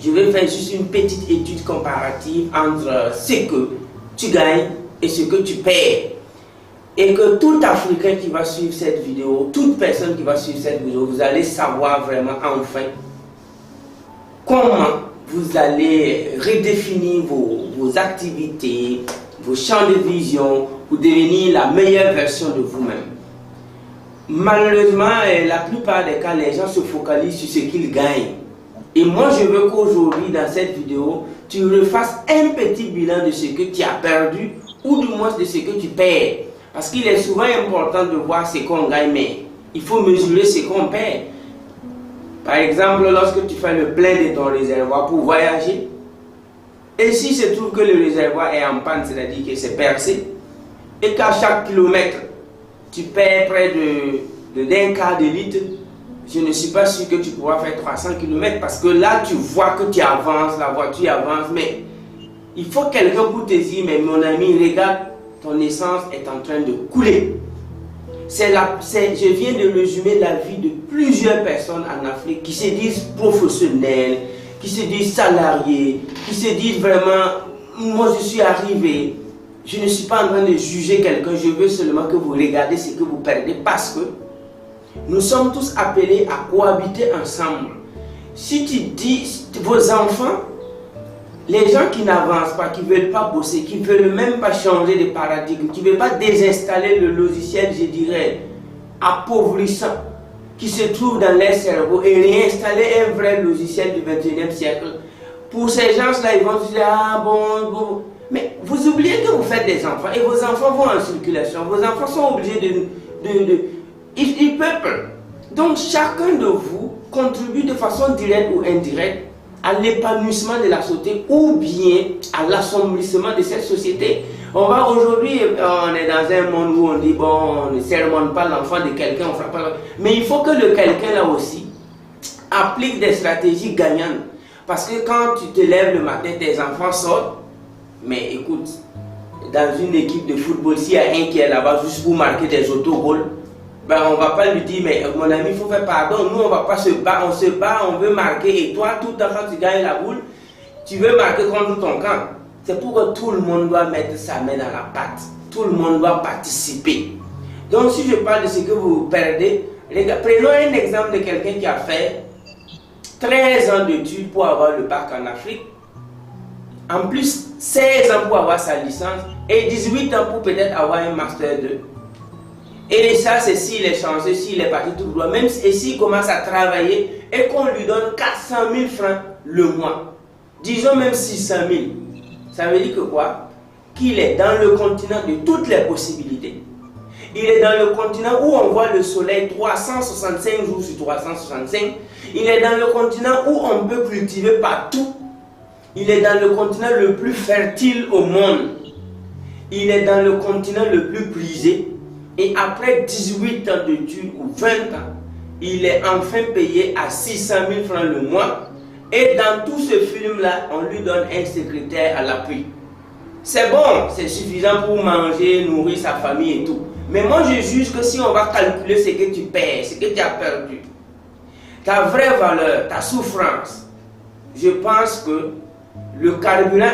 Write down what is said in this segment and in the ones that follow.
je vais faire juste une petite étude comparative entre ce que tu gagnes et ce que tu perds. Et que tout Africain qui va suivre cette vidéo, toute personne qui va suivre cette vidéo, vous allez savoir vraiment enfin comment vous allez redéfinir vos activités, vos champs de vision pour devenir la meilleure version de vous-même. Malheureusement, la plupart des cas, les gens se focalisent sur ce qu'ils gagnent. Et moi, je veux qu'aujourd'hui, dans cette vidéo, tu refasses un petit bilan de ce que tu as perdu ou du moins de ce que tu perds. Parce qu'il est souvent important de voir ce qu'on gagne, mais il faut mesurer ce qu'on perd. Par exemple, lorsque tu fais le plein de ton réservoir pour voyager, et si se trouve que le réservoir est en panne, c'est-à-dire que c'est percé, et qu'à chaque kilomètre, tu perds près d'un quart de litre, je ne suis pas sûr que tu pourras faire 300 km parce que là, tu vois que tu avances, la voiture avance, mais il faut quelqu'un pour te dire, mais mon ami, regarde, ton essence est en train de couler. Je viens de résumer la vie de plusieurs personnes en Afrique qui se disent professionnels, qui se disent salariés, qui se disent vraiment, moi je suis arrivé. Je ne suis pas en train de juger quelqu'un, je veux seulement que vous regardez ce que vous perdez parce que nous sommes tous appelés à cohabiter ensemble. Si tu dis vos enfants, les gens qui n'avancent pas, qui ne veulent pas bosser, qui ne veulent même pas changer de paradigme, qui ne veulent pas désinstaller le logiciel, je dirais, appauvrissant, qui se trouve dans leur cerveau et réinstaller un vrai logiciel du 21e siècle. Pour ces gens-là, ils vont se dire, ah bon. Mais vous oubliez que vous faites des enfants et vos enfants vont en circulation. Vos enfants sont obligés ils peuplent. Donc chacun de vous contribue de façon directe ou indirecte à l'épanouissement de la société ou bien à l'assombrissement de cette société. Aujourd'hui, on est dans un monde où on dit, bon, on ne sermonne pas l'enfant de quelqu'un, on frappe pas. Mais il faut que le quelqu'un là aussi applique des stratégies gagnantes. Parce que quand tu te lèves le matin, tes enfants sortent. Mais écoute, dans une équipe de football, s'il y a un qui est là-bas juste pour marquer des autogols, ben on ne va pas lui dire, mais mon ami, il faut faire pardon, nous on ne va pas se battre, on se bat, on veut marquer, et toi, tout le temps quand tu gagnes la boule, tu veux marquer contre ton camp. C'est pourquoi tout le monde doit mettre sa main dans la pâte, tout le monde doit participer. Donc si je parle de ce que vous perdez, prenons un exemple de quelqu'un qui a fait 13 ans d'études pour avoir le bac en Afrique, en plus 16 ans pour avoir sa licence et 18 ans pour peut-être avoir un master 2. Et ça, c'est s'il est chanceux, s'il est parti tout droit, même et s'il commence à travailler et qu'on lui donne 400 000 francs le mois, disons même 600 000, ça veut dire que quoi? Qu'il est dans le continent de toutes les possibilités. Il est dans le continent où on voit le soleil 365 jours sur 365. Il est dans le continent où on peut cultiver partout. Il est dans le continent le plus fertile au monde. Il est dans le continent le plus prisé. Et après 18 ans d'études ou 20 ans, il est enfin payé à 600 000 francs le mois. Et dans tout ce film-là, on lui donne un secrétaire à l'appui. C'est bon, c'est suffisant pour manger, nourrir sa famille et tout. Mais moi, je juge que si on va calculer ce que tu perds, ce que tu as perdu, ta vraie valeur, ta souffrance, je pense que le carburant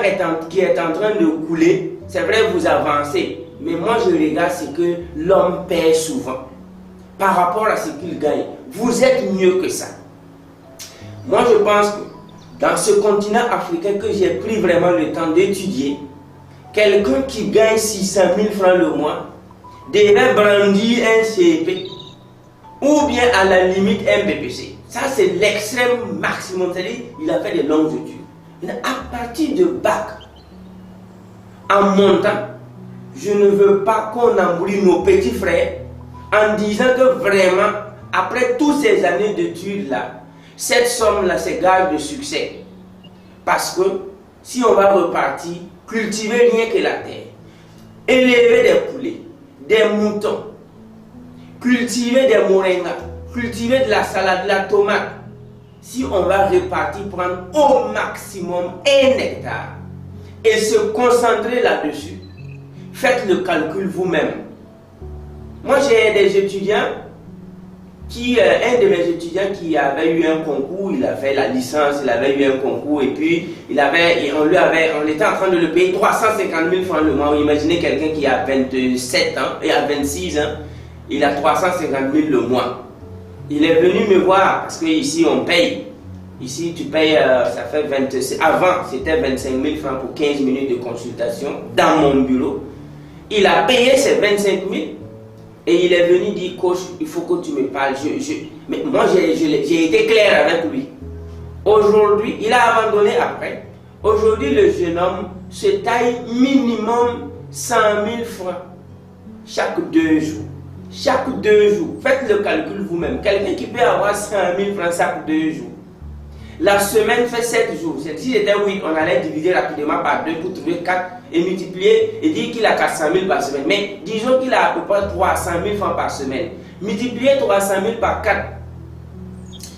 qui est en train de couler, c'est vrai, vous avancez. Mais moi, je regarde ce que l'homme perd souvent par rapport à ce qu'il gagne. Vous êtes mieux que ça. Moi, je pense que dans ce continent africain que j'ai pris vraiment le temps d'étudier, quelqu'un qui gagne 600 000 francs le mois devrait brandir un CEP ou bien à la limite un BPC. Ça, c'est l'extrême maximum. C'est-à-dire il a fait de longues études. À partir de bac, en montant, je ne veux pas qu'on embrouille nos petits frères en disant que vraiment, après toutes ces années d'études-là, cette somme-là, c'est gage de succès. Parce que si on va repartir, cultiver rien que la terre, élever des poulets, des moutons, cultiver des moringas, cultiver de la salade, de la tomate, si on va repartir, prendre au maximum 1 hectare et se concentrer là-dessus, faites le calcul vous-même. Moi, j'ai des étudiants un de mes étudiants qui avait eu un concours, il a fait la licence, il avait eu un concours et puis on était en train de le payer 350 000 francs le mois. Imaginez quelqu'un qui a 27 ans et à 26 ans, il a 350 000 le mois. Il est venu me voir parce qu'ici on paye. Ici tu payes, ça fait 26, avant c'était 25 000 francs pour 15 minutes de consultation dans mon bureau. Il a payé ses 25 000. Et il est venu dire, coach, il faut que tu me parles. Mais moi, j'ai été clair avec lui. Aujourd'hui, il a abandonné après. Aujourd'hui, le jeune homme se taille minimum 100 000 francs chaque 2 jours. Chaque 2 jours. Faites le calcul vous-même. Quelqu'un qui peut avoir 100 000 francs chaque 2 jours. La semaine fait 7 jours. Si c'était 8, on allait diviser rapidement par 2 pour trouver 4 et multiplier et dire qu'il a 400 000 par semaine. Mais disons qu'il a à peu près 300 000 francs par semaine. Multiplier 300 000 par 4,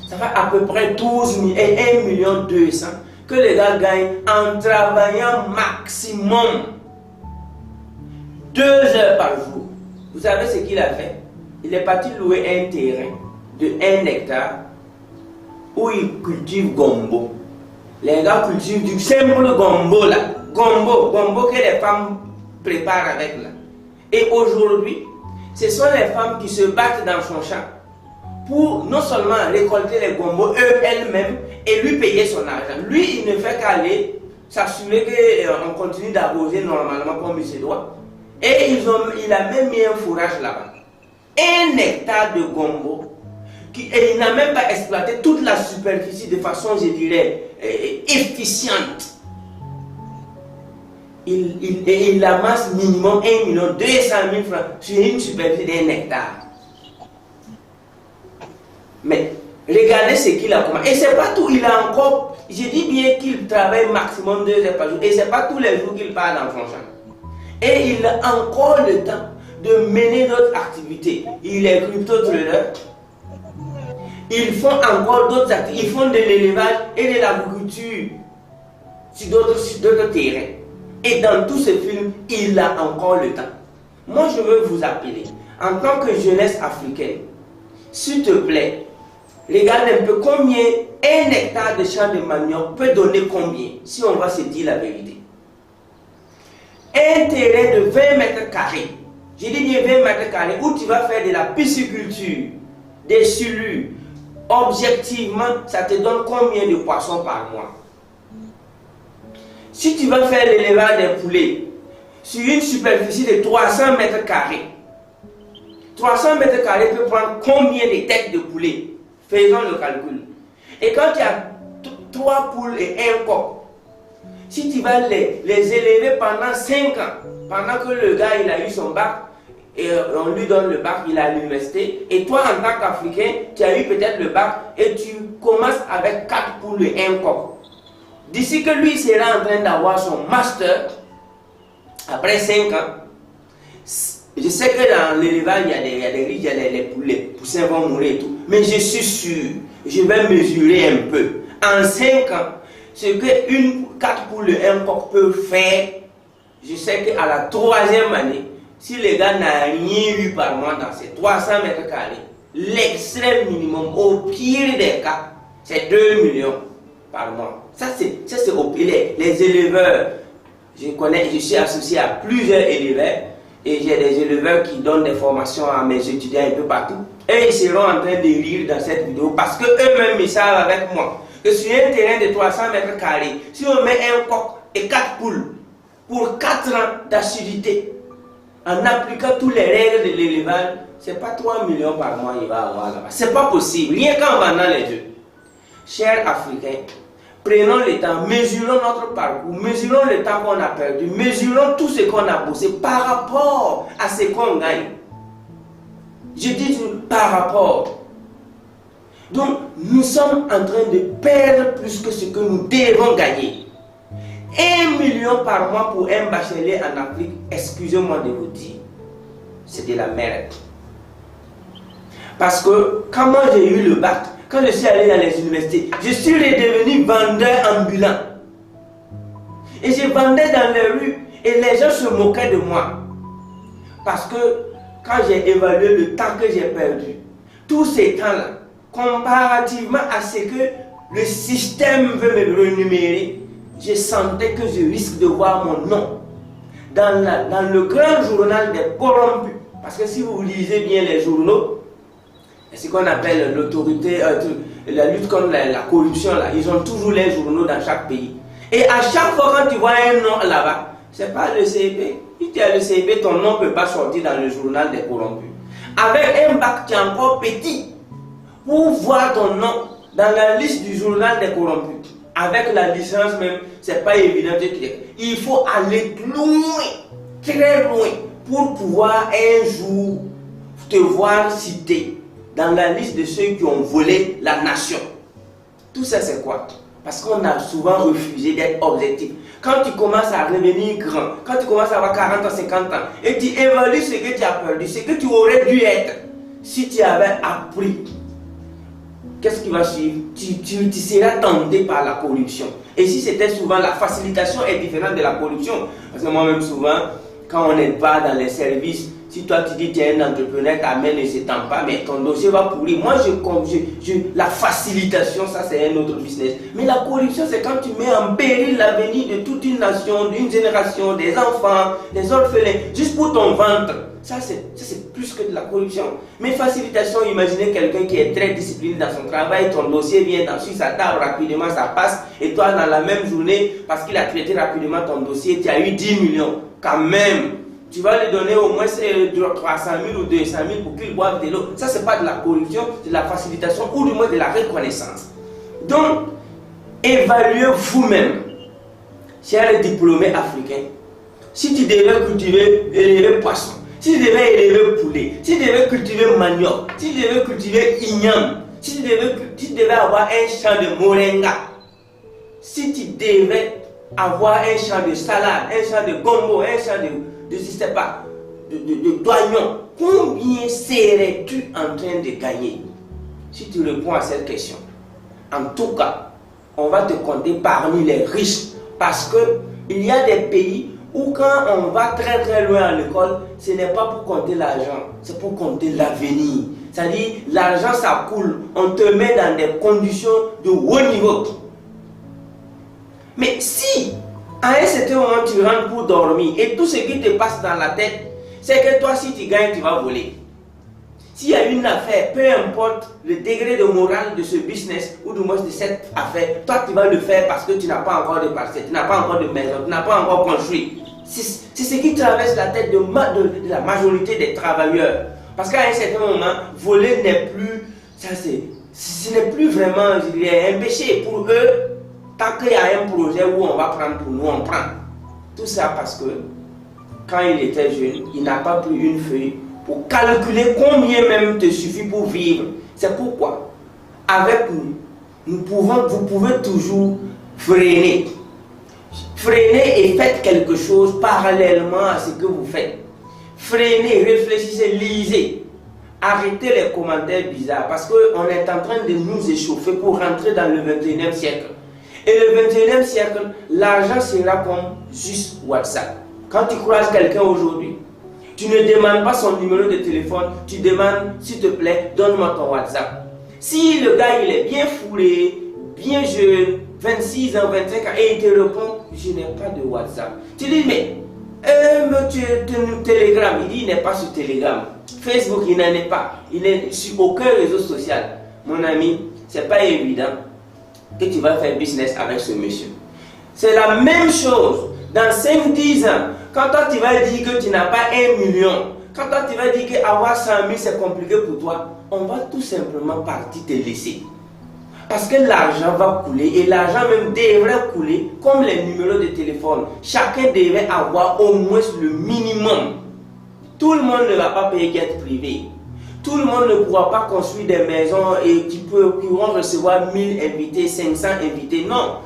ça fait à peu près 12 000 et 1 200 000 que les gars gagnent en travaillant maximum 2 heures par jour. Vous savez ce qu'il a fait? Il est parti louer un terrain de 1 hectare où ils cultivent gombo. Les gars cultivent du simple gombo là. Gombo que les femmes préparent avec là. Et aujourd'hui, ce sont les femmes qui se battent dans son champ pour non seulement récolter les gombos elles-mêmes et lui payer son argent. Lui, il ne fait qu'aller s'assurer qu'on continue d'arroser normalement comme il se doit. Et il a même mis un fourrage là-bas. 1 hectare de gombo. Et il n'a même pas exploité toute la superficie de façon, je dirais, efficiente. Il amasse minimum 1 200 000 francs sur une superficie d'1 hectare. Mais regardez ce qu'il a commencé. Et c'est pas tout, il a encore, je dis bien qu'il travaille maximum 2 heures par jour. Et c'est pas tous les jours qu'il part dans son champ. Et il a encore le temps de mener d'autres activités. Il est crypto-trader. Ils font encore d'autres activités. Ils font de l'élevage et de l'agriculture sur d'autres terrains. Et dans tous ces films, il a encore le temps. Moi, je veux vous appeler, en tant que jeunesse africaine, s'il te plaît, regarde un peu combien 1 hectare de champ de manioc peut donner combien, si on va se dire la vérité. Un terrain de 20 mètres carrés, je dis bien 20 mètres carrés, où tu vas faire de la pisciculture, des silures, objectivement, ça te donne combien de poissons par mois? Si tu vas faire l'élevage des poulets sur une superficie de 300 mètres carrés, 300 mètres carrés peut prendre combien de têtes de poulets? Faisons le calcul. Et quand tu as 3 poules et 1 coq, si tu vas les élever pendant 5 ans, pendant que le gars il a eu son bac, et on lui donne le bac, il est à l'université, et toi en tant qu'Africain, tu as eu peut-être le bac, et tu commences avec 4 poules et 1 coq. D'ici que lui sera en train d'avoir son master, après 5 ans, je sais que dans l'élevage, il y a des riches, les poussins vont mourir et tout, mais je suis sûr, je vais mesurer un peu. En 5 ans, ce que 4 poules et 1 coq peuvent faire, je sais qu'à la 3e année, si le gars n'a rien eu par mois dans ces 300 mètres carrés, l'extrême minimum, au pire des cas, c'est 2 millions par mois. Ça c'est au pire. Les éleveurs, je suis associé à plusieurs éleveurs et j'ai des éleveurs qui donnent des formations à mes étudiants un peu partout. Et ils seront en train de rire dans cette vidéo parce que eux-mêmes ils savent avec moi que sur un terrain de 300 mètres carrés, si on met un coq et 4 poules pour 4 ans d'assiduité, en appliquant toutes les règles de l'élevage, c'est pas 3 millions par mois il va avoir là-bas. C'est pas possible, rien qu'en vendant les œufs. Chers Africains, prenons le temps, mesurons notre parcours, mesurons le temps qu'on a perdu, mesurons tout ce qu'on a bossé par rapport à ce qu'on gagne. Je dis par rapport. Donc, nous sommes en train de perdre plus que ce que nous devons gagner. 1 million par mois pour un bachelier en Afrique, excusez-moi de vous dire, c'est de la merde. Parce que quand moi j'ai eu le bac, quand je suis allé dans les universités, je suis redevenu vendeur ambulant. Et je vendais dans les rues et les gens se moquaient de moi. Parce que quand j'ai évalué le temps que j'ai perdu, tous ces temps-là, comparativement à ce que le système veut me rémunérer, je sentais que je risque de voir mon nom dans le grand journal des corrompus. Parce que si vous lisez bien les journaux, c'est ce qu'on appelle l'autorité, la lutte contre la corruption, là, ils ont toujours les journaux dans chaque pays. Et à chaque fois quand tu vois un nom là-bas, c'est pas le CEP. Si tu as le CEP, ton nom ne peut pas sortir dans le journal des corrompus. Avec un bac, tu es encore petit pour voir ton nom dans la liste du journal des corrompus. Avec la licence même, c'est pas évident. Il faut aller loin, très loin, pour pouvoir un jour te voir cité dans la liste de ceux qui ont volé la nation. Tout ça, c'est quoi? Parce qu'on a souvent refusé d'être objectif. Quand tu commences à revenir grand, quand tu commences à avoir 40 ans, 50 ans, et tu évalues ce que tu as perdu, ce que tu aurais dû être, si tu avais appris, qu'est-ce qui va suivre? Tu seras tenté par la corruption. Et si c'était souvent, la facilitation est différente de la corruption. Parce que moi-même, souvent, quand on n'est pas dans les services, si toi tu dis que tu es un entrepreneur, ta main ne s'étend pas, mais ton dossier va pourrir. Moi, la facilitation, ça c'est un autre business. Mais la corruption, c'est quand tu mets en péril l'avenir de toute une nation, d'une génération, des enfants, des orphelins, juste pour ton ventre. Ça c'est plus que de la corruption. Mais facilitation, imaginez quelqu'un qui est très discipliné dans son travail, ton dossier vient sur sa table rapidement, ça passe, et toi dans la même journée, parce qu'il a traité rapidement ton dossier, tu as eu 10 millions. Quand même, tu vas lui donner au moins 300 000 ou 200 000 pour qu'il boive de l'eau. Ça, c'est pas de la corruption, c'est de la facilitation ou du moins de la reconnaissance. Donc, évaluez vous-même, chers diplômés africains, si tu devais cultiver, élever poisson, si tu devais élever poulet, si tu devais cultiver manioc, si tu devais cultiver igname, si tu devais avoir un champ de moringa, si tu devais avoir un champ de salade, un champ de gombo, un champ de d'oignons, combien serais-tu en train de gagner? Si tu réponds à cette question, en tout cas, on va te compter parmi les riches, parce que il y a des pays où quand on va très très loin à l'école, ce n'est pas pour compter l'argent, c'est pour compter l'avenir. C'est-à-dire, l'argent ça coule, on te met dans des conditions de haut niveau. Mais si à un certain moment tu rentres pour dormir et tout ce qui te passe dans la tête, c'est que toi si tu gagnes, tu vas voler. S'il y a une affaire, peu importe le degré de morale de ce business ou du moins de cette affaire, toi tu vas le faire parce que tu n'as pas encore de parcelle, tu n'as pas encore de maison, tu n'as pas encore construit. C'est ce qui traverse la tête de la majorité des travailleurs. Parce qu'à un certain moment, voler n'est plus, ce n'est plus vraiment un péché pour eux. Tant qu'il y a un projet où on va prendre pour nous, on prend. Tout ça parce que quand il était jeune, il n'a pas pris une feuille pour calculer combien même te suffit pour vivre. C'est pourquoi, avec nous, vous pouvez toujours freiner. Freinez et faites quelque chose parallèlement à ce que vous faites. Freinez, réfléchissez, lisez. Arrêtez les commentaires bizarres parce qu'on est en train de nous échauffer pour rentrer dans le 21e siècle. Et le 21e siècle, l'argent sera comme juste WhatsApp. Quand tu croises quelqu'un aujourd'hui, tu ne demandes pas son numéro de téléphone, tu demandes, s'il te plaît, donne-moi ton WhatsApp. Si le gars il est bien foulé, bien jeune, 26 ans, 25 ans, et il te répond, je n'ai pas de WhatsApp. Tu dis, mais tu es Telegram. Il dit, il n'est pas sur Telegram. Facebook, il n'en est pas. Il n'est sur aucun réseau social. Mon ami, ce n'est pas évident que tu vas faire business avec ce monsieur. C'est la même chose. Dans 5-10 ans, quand toi tu vas dire que tu n'as pas 1 million, quand toi tu vas dire qu'avoir 100 000 c'est compliqué pour toi, on va tout simplement partir te laisser. Parce que l'argent va couler et l'argent même devrait couler comme les numéros de téléphone. Chacun devait avoir au moins le minimum. Tout le monde ne va pas payer guette privée. Tout le monde ne pourra pas construire des maisons et qui pourront recevoir 1000 invités, 500 invités. Non,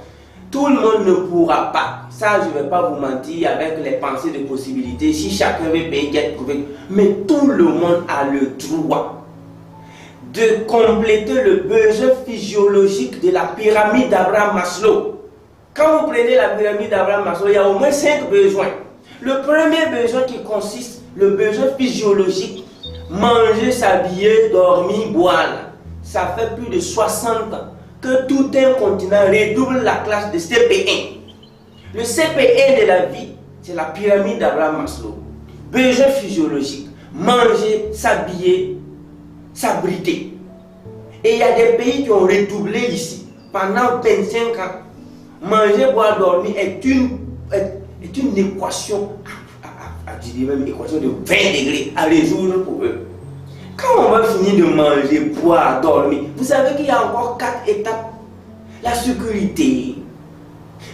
tout le monde ne pourra pas. Ça, je ne vais pas vous mentir avec les pensées de possibilités. Si chacun veut payer guette privée, mais tout le monde a le droit de compléter le besoin physiologique de la pyramide d'Abraham Maslow. Quand vous prenez la pyramide d'Abraham Maslow, il y a au moins 5 besoins. Le premier besoin qui consiste, le besoin physiologique, manger, s'habiller, dormir, boire, ça fait plus de 60 ans que tout un continent redouble la classe de CP1. Le CP1 de la vie, c'est la pyramide d'Abraham Maslow. Besoin physiologique, manger, s'habiller, s'abriter. Et il y a des pays qui ont redoublé ici. Pendant 25 ans, manger, boire, dormir est une équation, je dirais même une équation de 20 degrés à résoudre pour eux. Quand on va finir de manger, boire, dormir, vous savez qu'il y a encore 4 étapes. La sécurité,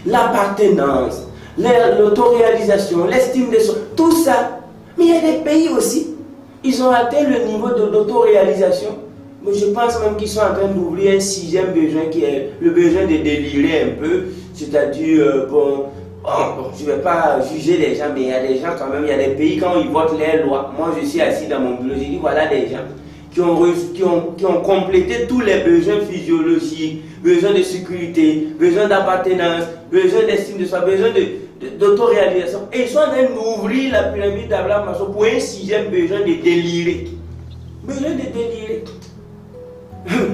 l'appartenance, l'autoréalisation, l'estime de soi, tout ça. Mais il y a des pays aussi, ils ont atteint le niveau d'autoréalisation. Mais je pense même qu'ils sont en train d'ouvrir un 6e besoin qui est le besoin de délirer un peu. C'est-à-dire, je ne vais pas juger les gens, mais il y a des gens quand même, il y a des pays quand ils votent les lois. Moi je suis assis dans mon bureau, j'ai dit voilà des gens qui ont complété tous les besoins physiologiques, besoin de sécurité, besoin d'appartenance, besoin d'estime de soi, besoin d'autoréalisation. Et ils sont en train d'ouvrir la pyramide d'Abraham Maslow pour un 6e besoin de délirer. Besoin de délirer.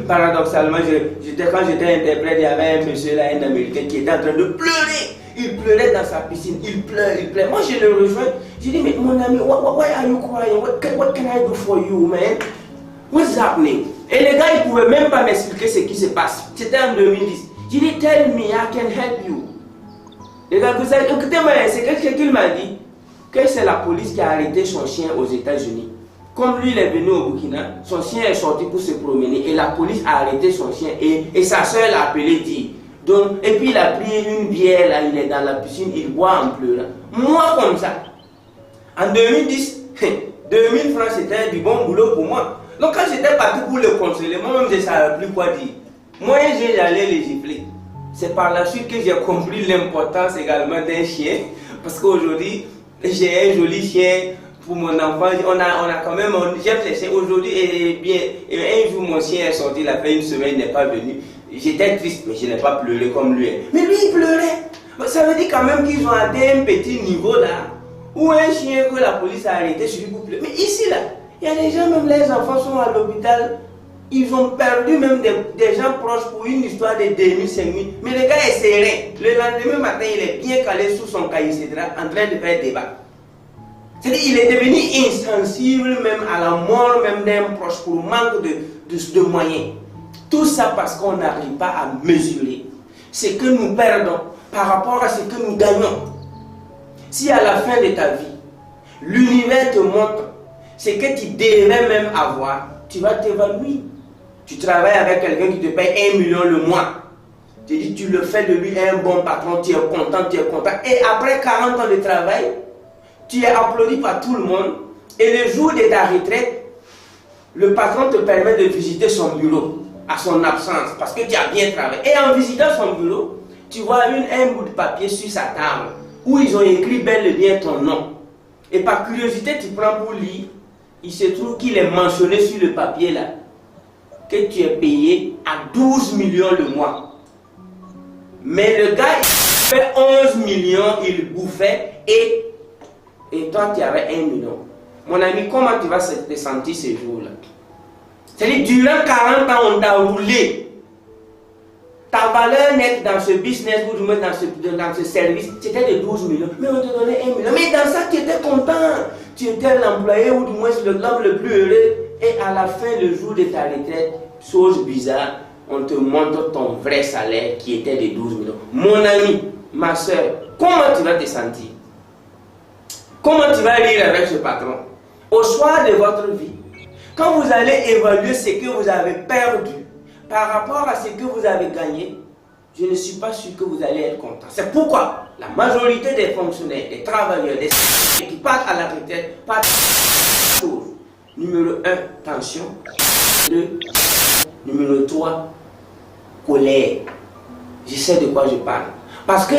Paradoxalement, quand j'étais interprète, il y avait un monsieur là, un Américain, qui était en train de pleurer. Il pleurait dans sa piscine, il pleure. Moi, je le rejoins. Je dis, mais mon ami, why are you crying? What can I do for you, man? What's happening? Et les gars, ils ne pouvaient même pas m'expliquer ce qui se passe. C'était en 2010. J'ai dit, tell me, I can help you. Les gars, vous savez, écoutez-moi, c'est quelqu'un qui m'a dit que c'est la police qui a arrêté son chien aux États-Unis. Comme lui, il est venu au Burkina, son chien est sorti pour se promener et la police a arrêté son chien et sa soeur l'a appelé dit. Donc, et puis il a pris une bière, là, il est dans la piscine, il boit en pleurant. Moi, comme ça, en 2010, 2000 francs, c'était du bon boulot pour moi. Donc, quand j'étais parti pour le consoler, moi-même, je ne savais plus quoi dire. Moi, j'allais les gifler. C'est par la suite que j'ai compris l'importance également d'un chien. Parce qu'aujourd'hui, j'ai un joli chien. Pour mon enfant, on a quand même, j'aime les chiens aujourd'hui et un jour mon chien est sorti, il a fait une semaine, il n'est pas venu. J'étais triste, mais je n'ai pas pleuré comme lui. Mais lui, il pleurait. Ça veut dire quand même qu'ils ont atteint un petit niveau là, où un chien que la police a arrêté sur lui pour pleurer. Mais ici là, il y a des gens, même les enfants sont à l'hôpital, ils ont perdu même des gens proches pour une histoire de 2000, 5000. Mais le gars est serein. Le lendemain matin, il est bien calé sous son cahier, en train de faire débat. C'est-à-dire qu'il est devenu insensible même à la mort même d'un proche pour manque de moyens. Tout ça parce qu'on n'arrive pas à mesurer ce que nous perdons par rapport à ce que nous gagnons. Si à la fin de ta vie, l'univers te montre ce que tu devrais même avoir, tu vas t'évanouir. Tu travailles avec quelqu'un qui te paye 1 million le mois. Tu dis, tu le fais de lui un bon patron, tu es content, tu es content. Et après 40 ans de travail, tu es applaudi par tout le monde et le jour de ta retraite, le patron te permet de visiter son bureau à son absence parce que tu as bien travaillé. Et en visitant son bureau, tu vois un bout de papier sur sa table où ils ont écrit bel et bien ton nom. Et par curiosité, tu prends pour lire. Il se trouve qu'il est mentionné sur le papier là que tu es payé à 12 millions le mois. Mais le gars, il fait 11 millions, il bouffait et toi, tu avais 1 million. Mon ami, comment tu vas te sentir ce jour-là? C'est-à-dire, durant 40 ans, on t'a roulé. Ta valeur nette dans ce business ou dans ce service, c'était de 12 millions. Mais on te donnait 1 million. Mais dans ça, tu étais content. Tu étais l'employé ou du moins l'homme le plus heureux. Et à la fin, le jour de ta retraite, chose bizarre, on te montre ton vrai salaire qui était de 12 millions. Mon ami, ma soeur, comment tu vas te sentir? Comment tu vas rire avec ce patron? Au soir de votre vie, quand vous allez évaluer ce que vous avez perdu par rapport à ce que vous avez gagné, je ne suis pas sûr que vous allez être content. C'est pourquoi la majorité des fonctionnaires, des travailleurs, des qui partent à la retraite, partent à la chose. Numéro 1, tension. 2, numéro 3, colère. Je sais de quoi je parle. Parce que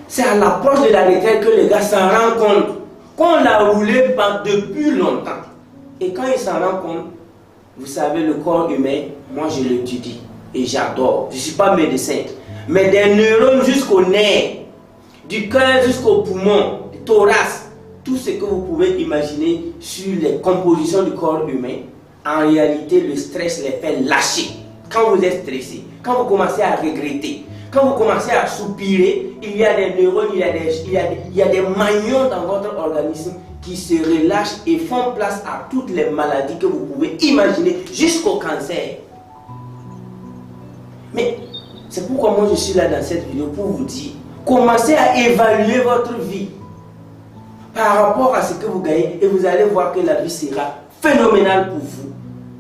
c'est à l'approche de la retraite que les gars s'en rendent compte qu'on l'a roulé depuis longtemps. Et quand ils s'en rendent compte, vous savez, le corps humain, moi je l'étudie et j'adore. Je ne suis pas médecin. Mais des neurones jusqu'au nerf, du cœur jusqu'au poumon, du thorax, tout ce que vous pouvez imaginer sur les compositions du corps humain, en réalité, le stress les fait lâcher. Quand vous êtes stressé, quand vous commencez à regretter, quand vous commencez à soupirer, il y a des neurones, il y a des maillons dans votre organisme qui se relâchent et font place à toutes les maladies que vous pouvez imaginer, jusqu'au cancer. Mais c'est pourquoi moi je suis là dans cette vidéo pour vous dire, commencez à évaluer votre vie par rapport à ce que vous gagnez et vous allez voir que la vie sera phénoménale pour vous.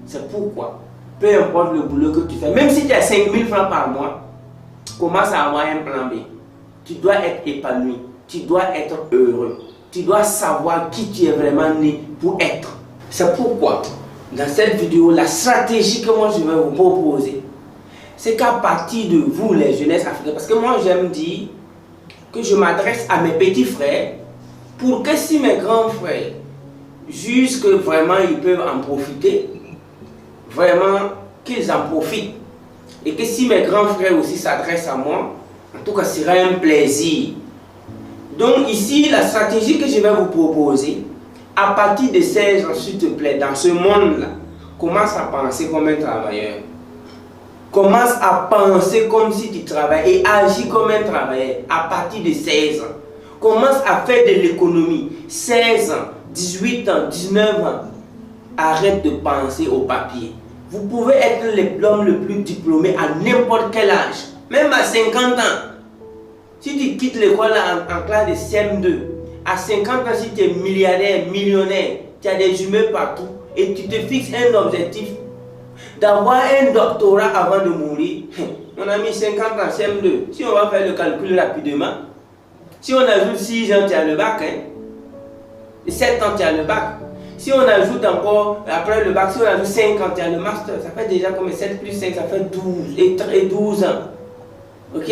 C'est pourquoi, peu importe le boulot que tu fais, même si tu as 5 000 francs par mois, commence à avoir un plan B. Tu dois être épanoui, tu dois être heureux, tu dois savoir qui tu es vraiment né pour être. C'est pourquoi, dans cette vidéo, la stratégie que moi je vais vous proposer, c'est qu'à partir de vous, les jeunesses africaines, parce que moi j'aime dire que je m'adresse à mes petits frères, pour que si mes grands frères jugent que vraiment ils peuvent en profiter, vraiment qu'ils en profitent. Et que si mes grands frères aussi s'adressent à moi, en tout cas ce sera un plaisir. Donc ici, la stratégie que je vais vous proposer, à partir de 16 ans, s'il te plaît, dans ce monde-là, commence à penser comme un travailleur. Commence à penser comme si tu travailles et agis comme un travailleur à partir de 16 ans. Commence à faire de l'économie. 16 ans, 18 ans, 19 ans. Arrête de penser au papier. Vous pouvez être l'homme le plus diplômé à n'importe quel âge, même à 50 ans. Si tu quittes l'école en classe de CM2, à 50 ans, si tu es milliardaire, millionnaire, tu as des humains partout et tu te fixes un objectif d'avoir un doctorat avant de mourir. Mon ami, 50 ans, CM2, si on va faire le calcul rapidement, si on ajoute 6 ans, tu as le bac, et 7 ans, tu as le bac. Si on ajoute encore, après le bac, si on ajoute 5 ans, tu as le master, ça fait déjà comme 7 plus 5, ça fait 12 et 12 ans. Ok?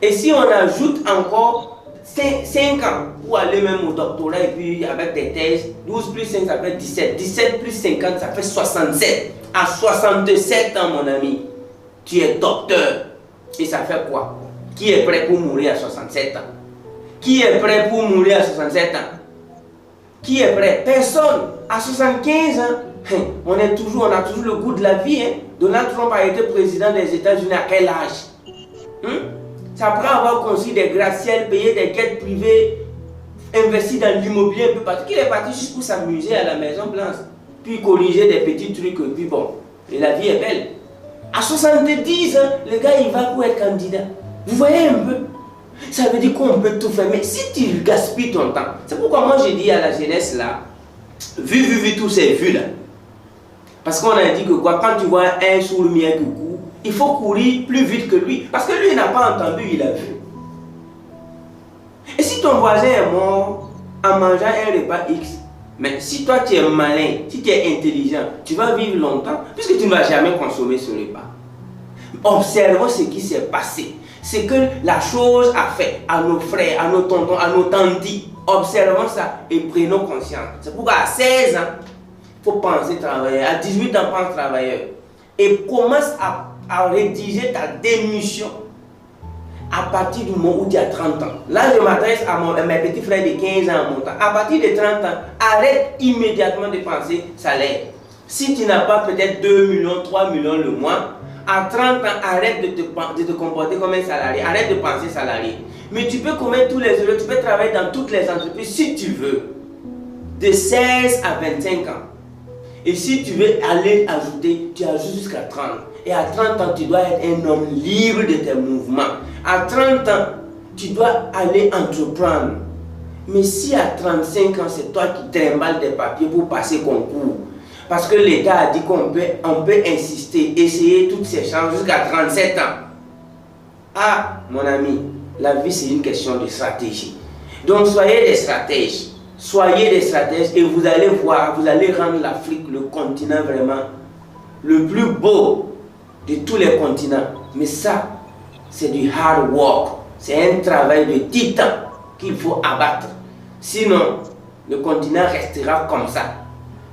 Et si on ajoute encore 5 ans pour aller même au doctorat et puis avec des thèses, 12 plus 5, ça fait 17. 17 plus 50, ça fait 67. À 67 ans, mon ami, tu es docteur. Et ça fait quoi? Qui est prêt pour mourir à 67 ans? Qui est prêt pour mourir à 67 ans? Qui est prêt? Personne. À 75 ans, on a toujours le goût de la vie. Donald Trump a été président des États-Unis à quel âge? C'est après avoir construit des gratte-ciels, payé des jets privés, investi dans l'immobilier un peu partout, qu'il est parti juste pour s'amuser à la Maison Blanche, puis corriger des petits trucs, puis bon, et la vie est belle. À 70 ans, le gars il va pour être candidat. Vous voyez un peu? Ça veut dire qu'on peut tout faire, mais si tu gaspilles ton temps, c'est pourquoi moi j'ai dit à la jeunesse là, vu tous ces vues là, parce qu'on a dit que quoi, quand tu vois un sourd-muet qui court, il faut courir plus vite que lui, parce que lui il n'a pas entendu, il a vu. Et si ton voisin est mort en mangeant un repas X, mais si toi tu es malin, si tu es intelligent, tu vas vivre longtemps, puisque tu ne vas jamais consommer ce repas. Observons ce qui s'est passé. C'est que la chose a fait à nos frères, à nos tontons, à nos tantis. Observons ça et prenons conscience. C'est pourquoi à 16 ans, il faut penser travailleur. À 18 ans, pense travailleur. Et commence à rédiger ta démission à partir du moment où tu as 30 ans. Là, je m'adresse à mes petits frères de 15 ans en montant. À partir de 30 ans, arrête immédiatement de penser salaire. Si tu n'as pas peut-être 2 millions, 3 millions le mois, à 30 ans, arrête de te comporter comme un salarié. Arrête de penser salarié. Mais tu peux commettre tous les erreurs, tu peux travailler dans toutes les entreprises si tu veux. De 16 à 25 ans. Et si tu veux aller ajouter, tu ajoutes jusqu'à 30. Et à 30 ans, tu dois être un homme libre de tes mouvements. À 30 ans, tu dois aller entreprendre. Mais si à 35 ans, c'est toi qui trimbales des papiers pour passer concours, parce que l'État a dit qu'on peut insister, essayer toutes ces chances jusqu'à 37 ans. Ah, mon ami, la vie c'est une question de stratégie. Donc soyez des stratèges. Soyez des stratèges et vous allez voir, vous allez rendre l'Afrique le continent vraiment le plus beau de tous les continents. Mais ça, c'est du hard work. C'est un travail de titan qu'il faut abattre. Sinon, le continent restera comme ça.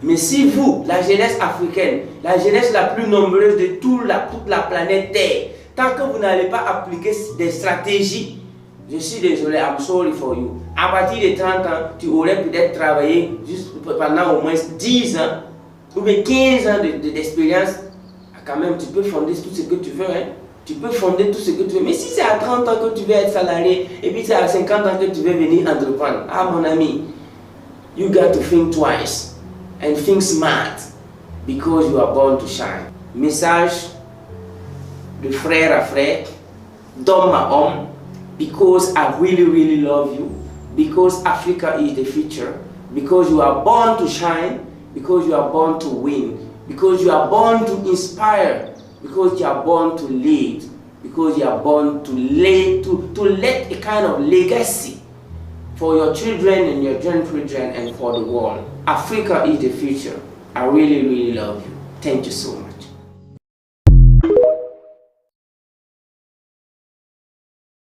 Mais si vous, la jeunesse africaine, la jeunesse la plus nombreuse de toute la planète Terre, tant que vous n'allez pas appliquer des stratégies, Je suis désolé, I'm sorry for you. À partir de 30 ans, tu aurais peut-être travaillé juste pendant au moins 10 ans ou bien 15 ans d'expérience. Quand même, tu peux fonder tout ce que tu veux. Hein? Tu peux fonder tout ce que tu veux. Mais si c'est à 30 ans que tu veux être salarié et puis c'est à 50 ans que tu veux venir entreprendre, ah mon ami, you got to think twice and think smart because you are born to shine. Message de frère à frère, d'homme à homme, because I really, really love you, because Africa is the future, because you are born to shine, because you are born to win, because you are born to inspire, because you are born to lead, because you are born to let a kind of legacy for your children and your grandchildren and for the world. Africa is the future. I really, really love you. Thank you so much.